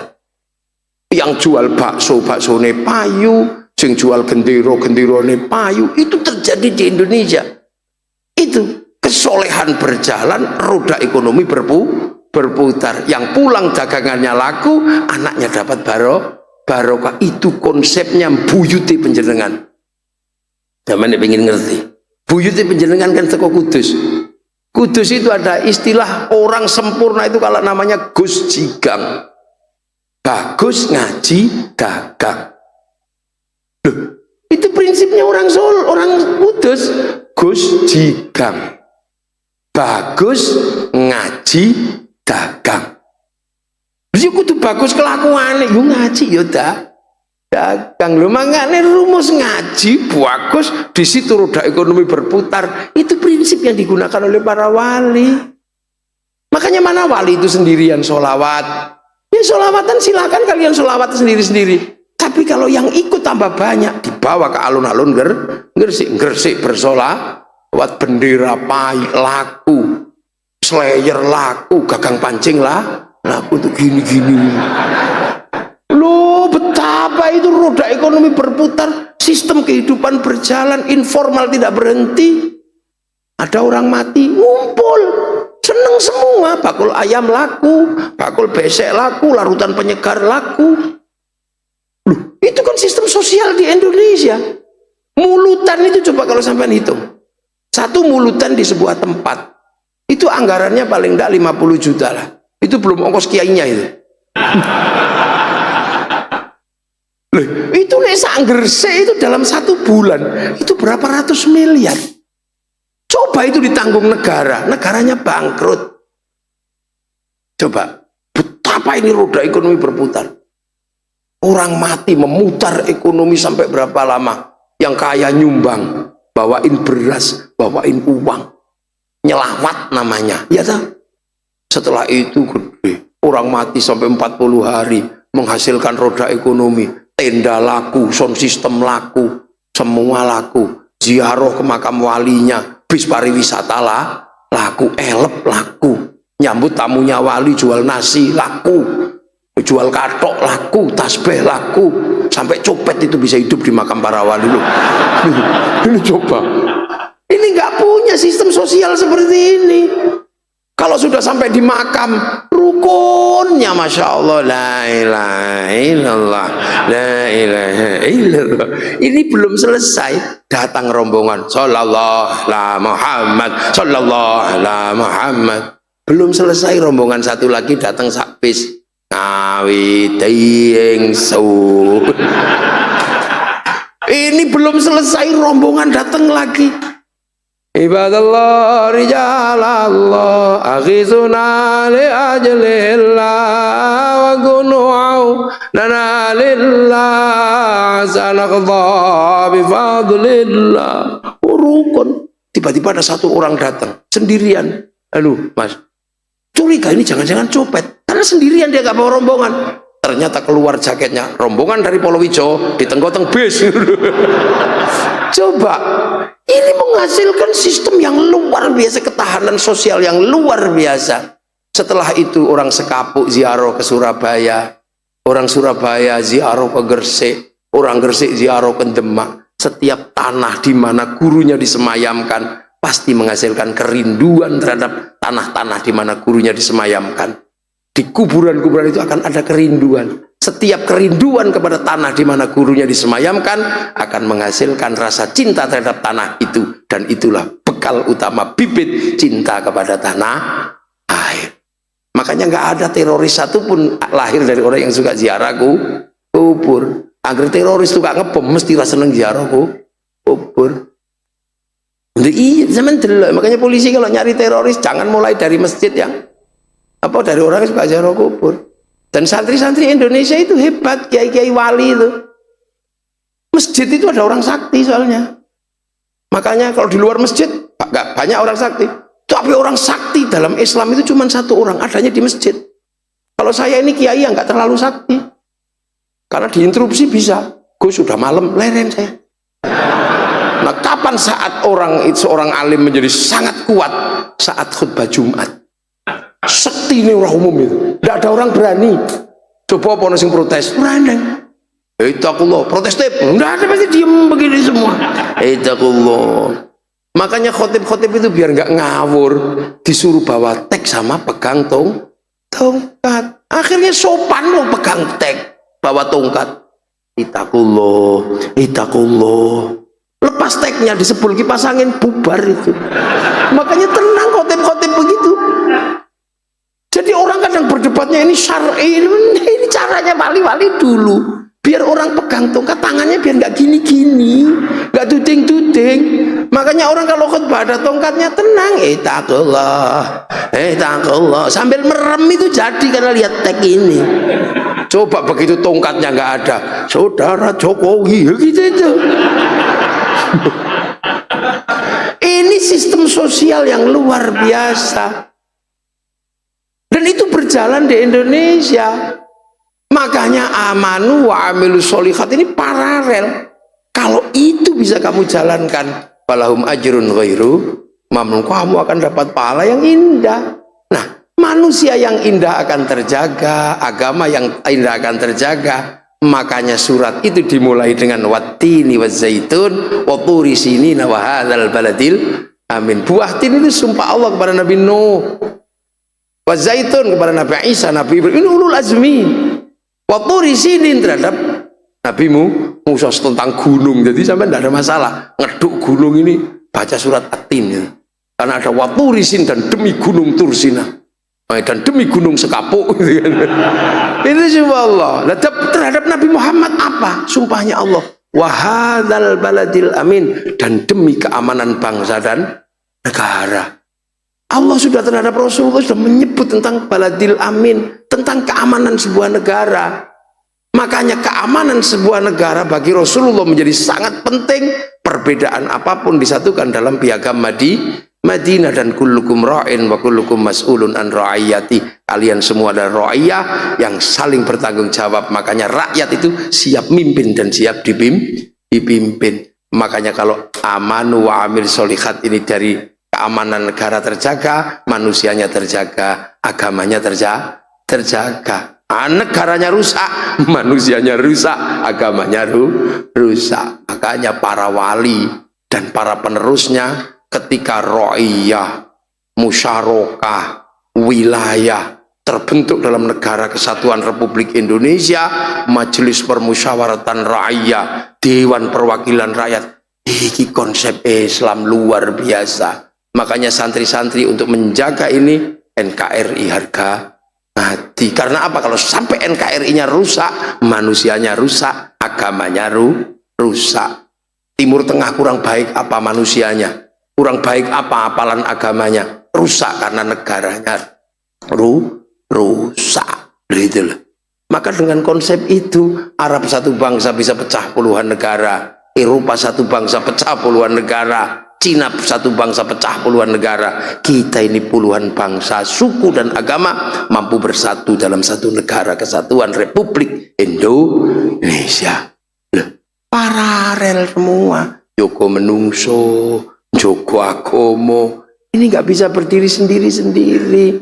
Yang jual baksone payu, sing jual gendero-genderone payu, itu terjadi di Indonesia. Itu kesolehan berjalan, roda ekonomi berputar. Yang pulang dagangannya laku, anaknya dapat barokah. Itu konsepnya buyuti penjenengan. Zaman pengen ngerti. Buyuti penjenengan kan teko Kudus. Kudus itu ada istilah orang sempurna itu kalau namanya Gus Jigang. Bagus ngaji dagang. Loh, itu prinsipnya orang Kudus. Gus Jigang. Bagus ngaji dagang. Wis kudu bagus kelakuane, yo ngaji yo dagang. Lho mangane rumus ngaji bagus, di situ roda ekonomi berputar. Itu prinsip yang digunakan oleh para wali. Makanya mana wali itu sendirian sholawat. Ya sholawatan silakan kalian sholawat sendiri-sendiri. Tapi kalau yang ikut tambah banyak, dibawa ke alun-alun Gresik bersolawat, bendera pai laku, slayer laku, gagang pancing laku tuh gini-gini. Loh, betapa itu roda ekonomi berputar, sistem kehidupan berjalan, informal tidak berhenti. Ada orang mati, ngumpul, seneng semua, bakul ayam laku, bakul besek laku, larutan penyegar laku. Loh, itu kan sistem sosial di Indonesia. Mulutan itu coba kalau sampai hitung. Satu mulutan di sebuah tempat, itu anggarannya paling enggak 50 juta lah. Itu belum ongkos kiainya itu. Loh, itu nek sak Gresik itu dalam 1 bulan, itu berapa ratus miliar. Coba itu ditanggung negara, negaranya bangkrut. Coba, betapa ini roda ekonomi berputar. Orang mati memutar ekonomi sampai berapa lama. Yang kaya nyumbang, bawain beras, bawain uang, nyelawat namanya, ya tak? Setelah itu gede, orang mati sampai 40 hari, menghasilkan roda ekonomi, tenda laku, sound system laku, semua laku, ziarah ke makam walinya, bis pariwisata laku, elep laku, nyambut tamunya wali jual nasi laku, jual katok laku, tasbih laku, sampai copet itu bisa hidup di makam para wali loh. Ini coba, ini nggak punya sistem sosial seperti ini. Kalau sudah sampai di makam, rukunnya masya Allah, la ilaha illallah, la ilaha illallah. Ini belum selesai, datang rombongan, sallallahu ala Muhammad, sallallahu ala Muhammad. Belum selesai, rombongan satu lagi datang sakbis, ngawiti ingsun. Ini belum selesai, rombongan datang lagi. Ibadallah rijalallah aghizuna li ajlillah wa gunu'au lana lillah sanaqdha bifadlillah. Rukun. Tiba-tiba ada satu orang datang sendirian. Aduh mas, curiga ini jangan-jangan copet. Karena sendirian dia gak bawa rombongan. Ternyata keluar jaketnya, rombongan dari Polowijo di tengah-tengah bis. Coba, ini menghasilkan sistem yang luar biasa, ketahanan sosial yang luar biasa. Setelah itu orang Sekapuk ziarah ke Surabaya, orang Surabaya ziarah ke Gresik, orang Gresik ziarah ke Demak. Setiap tanah di mana gurunya disemayamkan pasti menghasilkan kerinduan terhadap tanah-tanah di mana gurunya disemayamkan. Di kuburan-kuburan itu akan ada kerinduan. Setiap kerinduan kepada tanah di mana gurunya disemayamkan akan menghasilkan rasa cinta terhadap tanah itu, dan itulah bekal utama bibit cinta kepada tanah air. Makanya nggak ada teroris satupun lahir dari orang yang suka ziarah kubur. Agar teroris tuh gak ngebom mesti rasa seneng ziarah kubur. Iya, zaman dulu. Makanya polisi kalau nyari teroris jangan mulai dari masjid yang dari orang yang suka ziarah kubur. Dan santri-santri Indonesia itu hebat, kiai-kiai wali itu. Masjid itu ada orang sakti soalnya. Makanya kalau di luar masjid gak banyak orang sakti. Tapi orang sakti dalam Islam itu cuma satu orang, adanya di masjid. Kalau saya ini kiai yang gak terlalu sakti, karena diinterupsi bisa. Gue sudah malam, leren saya. Nah, kapan saat seorang alim menjadi sangat kuat? Saat khutbah Jumat. Sekti ini orang umum itu. Tidak ada orang berani. Coba apa yang protes? Berani. Itakullah. Protes tip. Tidak ada, pasti diem begini semua. Itakullah. Makanya khotib-khotib itu biar nggak ngawur, disuruh bawa teks sama pegang tongkat. Akhirnya sopan loh pegang teks, bawa tongkat. Itakullah, itakullah. Lepas teknya disebul kipas angin, bubar itu. Makanya tenang khotib-khotib begitu. Jadi orang kadang berdebatnya ini syar'i, ini caranya wali-wali dulu. Biar orang pegang tongkat tangannya biar nggak gini-gini, nggak tuding-tuding. Makanya orang kalau khutbah ada tongkatnya tenang, itakullah, sambil merem itu jadi karena lihat tag ini. Coba begitu tongkatnya nggak ada, saudara Jokowi gitu itu. Ini sistem sosial yang luar biasa, dan itu berjalan di Indonesia. Makanya amanu wa amilus sholihat ini paralel. Kalau itu bisa kamu jalankan, falahum ajrun ghairu mamnun, kamu akan dapat pahala yang indah. Nah, manusia yang indah akan terjaga, agama yang indah akan terjaga. Makanya surat itu dimulai dengan wattini wazzaitun wa turi sinina wa hadzal baladil amin. Buah tin itu sumpah Allah kepada Nabi Nuh, wazaitun kepada Nabi Isa, Nabi Ibrahim, ini ulul azmi. Waturi sinin terhadap Nabi Musa tentang gunung. Jadi sampai tidak ada masalah ngeduk gunung ini baca surat At-Tin ya. Karena ada waturi sin dan demi gunung Tursina dan demi gunung Sekapuk gitu kan. Itu sumpah Allah. Nah, terhadap Nabi Muhammad apa? Sumpahnya Allah, wahadzal baladil amin, dan demi keamanan bangsa dan negara. Allah sudah terhadap Rasulullah sudah menyebut tentang baladil amin, tentang keamanan sebuah negara. Makanya keamanan sebuah negara bagi Rasulullah menjadi sangat penting. Perbedaan apapun disatukan dalam piagam Madinah, dan kullukum ra'in wa kullukum mas'ulun an ra'iyati. Kalian semua adalah ra'iyah yang saling bertanggung jawab. Makanya rakyat itu siap mimpin dan siap dipimpin. Makanya kalau amanu wa amil sholihat ini dari keamanan negara terjaga, manusianya terjaga, agamanya terjaga. Negaranya rusak, manusianya rusak, agamanya rusak. Makanya para wali dan para penerusnya ketika ro'iyah, musyarakah, wilayah terbentuk dalam negara kesatuan Republik Indonesia, Majelis Permusyawaratan Rakyat, Dewan Perwakilan Rakyat. Ini konsep Islam luar biasa. Makanya santri-santri untuk menjaga ini NKRI harga mati. Karena apa? Kalau sampai NKRI-nya rusak, manusianya rusak, agamanya rusak. Timur Tengah kurang baik apa manusianya? Kurang baik apa apalan agamanya? Rusak karena negaranya rusak. Gitu loh. Maka dengan konsep itu, Arab satu bangsa bisa pecah puluhan negara, Eropa satu bangsa pecah puluhan negara, Cina satu bangsa pecah puluhan negara, kita ini puluhan bangsa, suku dan agama mampu bersatu dalam satu negara kesatuan Republik Indonesia. Loh, paralel semua. Joko menungso, Joko agomo, ini nggak bisa berdiri sendiri-sendiri.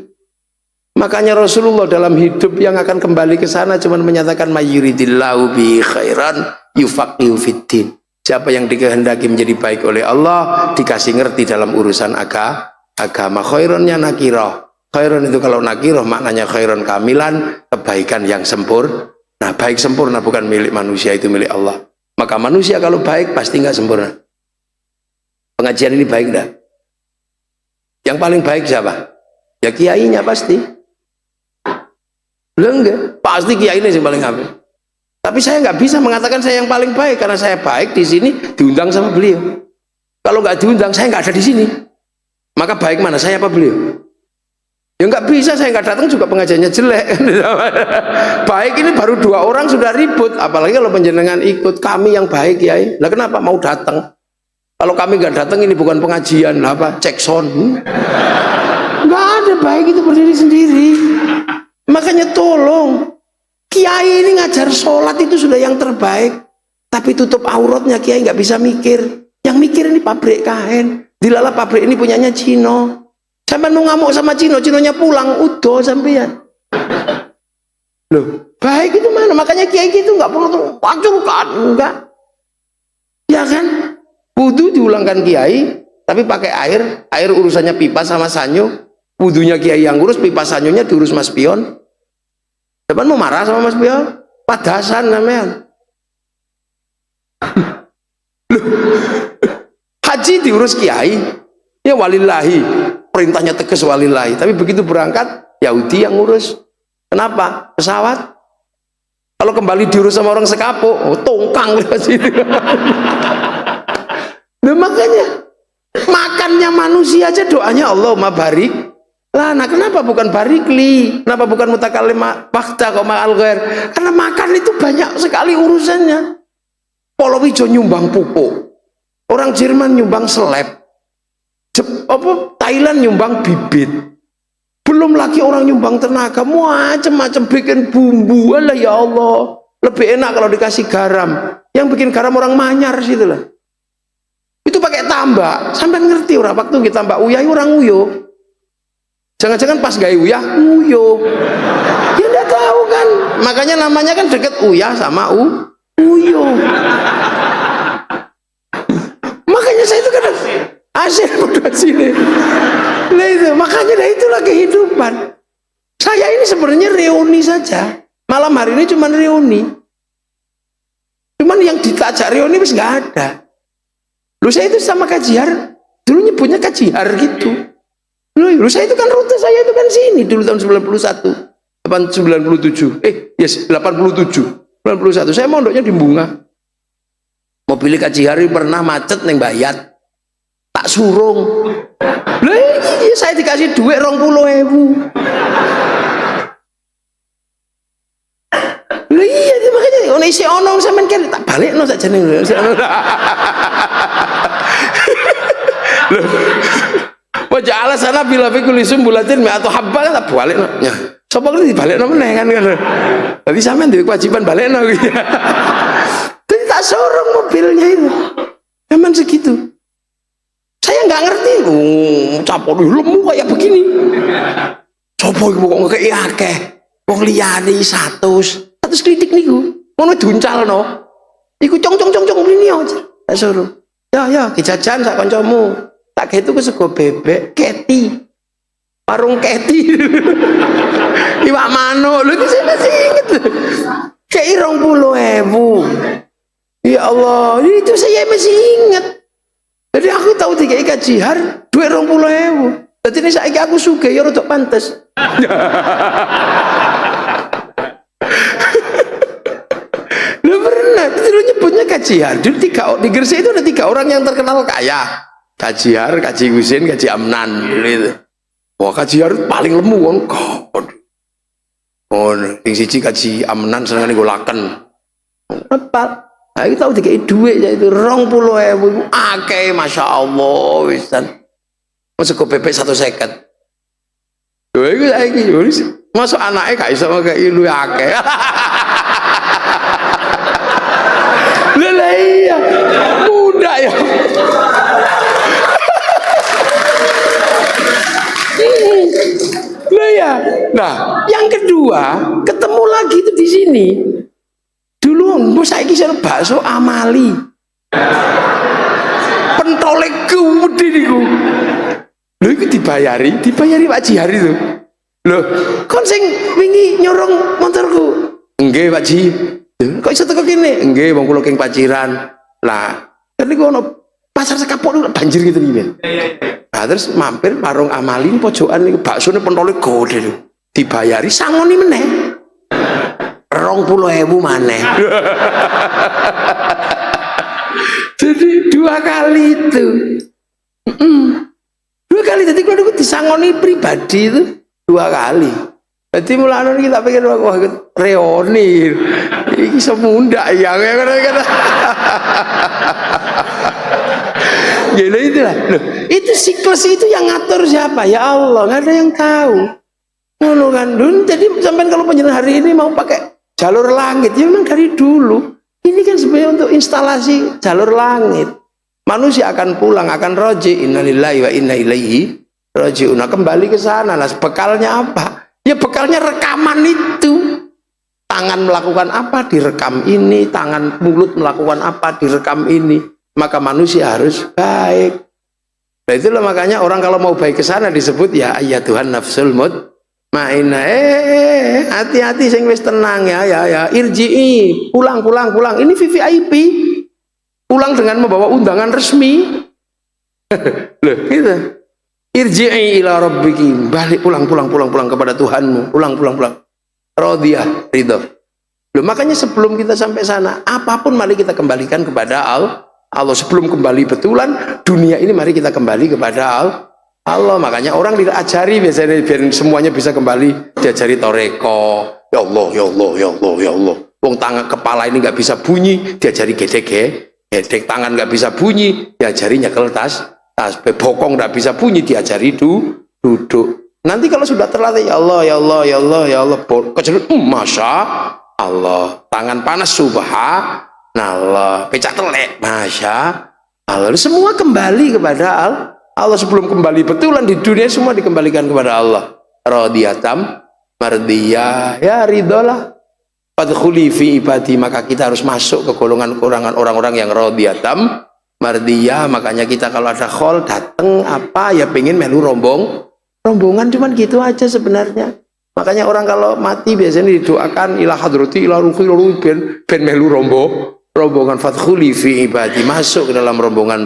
Makanya Rasulullah dalam hidup yang akan kembali ke sana cuma menyatakan mayyuridillahu bi khairan yufaqihu fiddin. Siapa yang dikehendaki menjadi baik oleh Allah dikasih ngerti dalam urusan agama. Khaironnya nakirah. Khairon itu kalau nakirah maknanya khairon kamilan, kebaikan yang sempurna. Nah, baik sempurna bukan milik manusia, itu milik Allah. Maka manusia kalau baik pasti nggak sempurna. Pengajian ini baik enggak? Yang paling baik siapa? Ya kiainya pasti. Loh enggak, pasti kiai ini yang paling apik. Tapi saya nggak bisa mengatakan saya yang paling baik karena saya baik di sini diundang sama beliau. Kalau nggak diundang saya nggak ada di sini. Maka baik mana, saya apa beliau? Ya nggak bisa, saya nggak datang juga pengajiannya jelek. Baik ini baru 2 orang sudah ribut, apalagi kalau penjenengan ikut. Kami yang baik ya. Lah kenapa mau datang? Kalau kami nggak datang ini bukan pengajian, lah apa? Cek sound. Nggak ada, baik itu berdiri sendiri. Makanya tolong. Kiai ini ngajar sholat itu sudah yang terbaik, tapi tutup auratnya kiai nggak bisa mikir. Yang mikir ini pabrik kain, dilala pabrik ini punyanya Cino. Sampai mau ngamuk sama Cinonya pulang, udah sampean. Loh, baik itu mana? Makanya kiai itu nggak perlu pancurkan, enggak. Ya kan? Wudu diulangkan kiai, tapi pakai air urusannya pipa sama sanyo. Wudunya kiai yang ngurus, pipa sanyonya diurus Mas Pion. Depan mau marah sama Mas Pion? Padasan namanya. Haji diurus kiai, ya walillahi, perintahnya tegas walillahi. Tapi begitu berangkat, Yahudi yang ngurus. Kenapa? Pesawat. Kalau kembali diurus sama orang sekapo, oh tongkang lewat situ. Nah, makanya makannya manusia aja doanya Allahumma barik. Lah, nah kenapa bukan barikli? Kenapa bukan mutakallim fakta kok ma'al ghair? Karena makan itu banyak sekali urusannya. Polowijo nyumbang pupuk, orang Jerman nyumbang seleb, Thailand nyumbang bibit, belum lagi orang nyumbang tenaga, macam-macam bikin bumbu. Alah ya Allah, lebih enak kalau dikasih garam. Yang bikin garam orang Manyar situ lah. Itu pakai tambak, sampai ngerti orang waktu kita tambak uyah orang uyo. Jangan-jangan pas gaya uyah uyo. Ya enggak tahu kan. Makanya namanya kan deket uyah sama uyo. Makanya saya itu kadang asik udah sini. Nah itu, makanya itulah kehidupan. Saya ini sebenarnya reuni saja. Malam hari ini cuma reuni. Cuman yang ditajak reuni wis nggak ada. Lu saya itu sama Kajihar, dulu nyebutnya Kajihar gitu. Lu saya itu kan rute saya itu kan sini dulu tahun 97. Yes, 87. 91. Saya mondoknya di Bunga. Mobil Kajihar pernah macet neng Bayat. Tak surung. Lah iya saya dikasih duit 20.000. Lah iya makanya ono isi ono sampean kene tak balekno sakjane. Wajah alasana bila fikul sumbulatin atau habba kan tak balekno. Ya, sapa kok dibalekno meneh kan. Dadi sampean duwe kewajiban balekno. Jadi tak sorong mobilnya itu. Memang segitu. Saya nggak ngerti. Capok lemu kayak begini. Coba iku kok ngekeki akeh. Wong liyane 100 kritik niku. Ngono duncalno. Iku cong mrene aja. Tak suruh. Ya dijajan sak kancamu. Tak gitu ke sego bebek Keti. Warung Keti. Iwak manuk. Lho iki saya masih inget. Kayak 20.000. Ya Allah, itu saya masih ingat. Jadi aku tahu tiga Kajihar duit 20.000. Jadi ini saya aku suka ya untuk pantas. Lu pernah? Itu nyebutnya Kajihar. Di Gresik itu ada 3 orang yang terkenal kaya. Kajihar, Kaji Husin, Kaji Amnan. Gitu. Wah Kajihar paling lemu kan. Oh, yang siji Kaji Amnan senengane golaken. Apa? Nah, itu tahu dikei duit ya itu 20.000 akeh Masya Allah wisan. Masuk ke PP 150. Lho iku saiki masuk anake gak iso ngekeki lu akeh. Lah iya. Mudah ya. Lah ya. Nah, yang kedua, ketemu lagi itu di sini. Dulu mbok saiki sing bakso amali. Pentole gede niku. Lho iku dibayari Pak Jihar itu. Loh, kon sing wingi nyorong motorku. Nggih, Pak Ji. Kok iso teko kene? Nggih, wong kula king Paciran. Lah, kan niku ono pasar sekapuk banjir gitu nih. Nah, terus mampir warung amali pojokan niku baksone pentole gede lho. Dibayari sangoni meneh. 20.000 maneh. Jadi 2 kali itu. 2 kali jadi kalau disangoni pribadi itu 2 kali. Jadi mulanya kita pikir wah reoni, ini semunda ya kata. Jadi itulah. Loh, itu siklus itu yang ngatur siapa? Ya Allah, nggak ada yang tahu. Ngono kan. Jadi sampai kalau penjelasan hari ini mau pakai jalur langit, ya memang dari dulu. Ini kan sebenarnya untuk instalasi jalur langit. Manusia akan pulang, akan roji. Innalillahi wa inna ilaihi roji'un. Kembali ke sana. Nah, bekalnya apa? Ya bekalnya rekaman itu. Tangan melakukan apa? Direkam ini. Tangan mulut melakukan apa? Direkam ini. Maka manusia harus baik. Nah itulah makanya orang kalau mau baik ke sana disebut ya ayat Tuhan nafsul mutmainnah. Hati-hati sing wis tenang ya. Irji'i, pulang. Ini VVIP. Pulang dengan membawa undangan resmi. Loh, gitu. Irji'i ila rabbiki, balik pulang kepada Tuhanmu. Pulang. Radiyah, ridho. Loh, makanya sebelum kita sampai sana, apapun mari kita kembalikan kepada Allah. Sebelum kembali betulan dunia ini mari kita kembali kepada Allah. Makanya orang diajari biasanya biar semuanya bisa kembali, diajari toreko. Ya Allah. Wong tangan kepala ini nggak bisa bunyi, diajari gedek tangan nggak bisa bunyi, diajari nyekel tas bokong nggak bisa bunyi, diajari duduk. Nanti kalau sudah terlatih ya Allah kejelut Masya Allah, tangan panas subhanallah, pecah telek Masya Allah, semua kembali kepada Allah. Sebelum kembali betulan di dunia semua dikembalikan kepada Allah. Radiyatam mardiyah, ya ridolah fadkhuli fi ibadi, maka kita harus masuk ke golongan orang-orang yang radiyatam mardiyah. Makanya kita kalau ada khol dateng apa ya pengen melu rombongan, cuman gitu aja sebenarnya. Makanya orang kalau mati biasanya didoakan ila hadrati ila ruhi ben melu rombongan fadkhuli fi ibadi, masuk ke dalam rombongan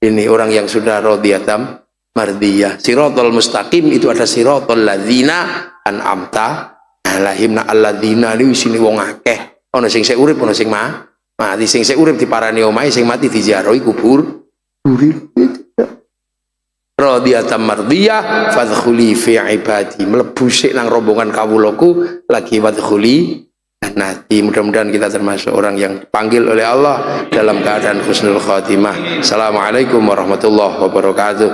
ini orang yang sudah radiyatam mardiyah. Siratal mustaqim itu ada siratal ladzina an'amta alaihim, alladzina li sini wong akeh, ana sing sik urip ana sing mati. Sing sik urip diparani omahe, sing mati diziarahi kubur. Radiyatan mardiyah fadkhuli fi ibadi, mlebu sik nang rombongan kawulaku lagi wadkhuli nanti. Mudah-mudahan kita termasuk orang yang dipanggil oleh Allah dalam keadaan husnul khatimah. Assalamualaikum warahmatullahi wabarakatuh.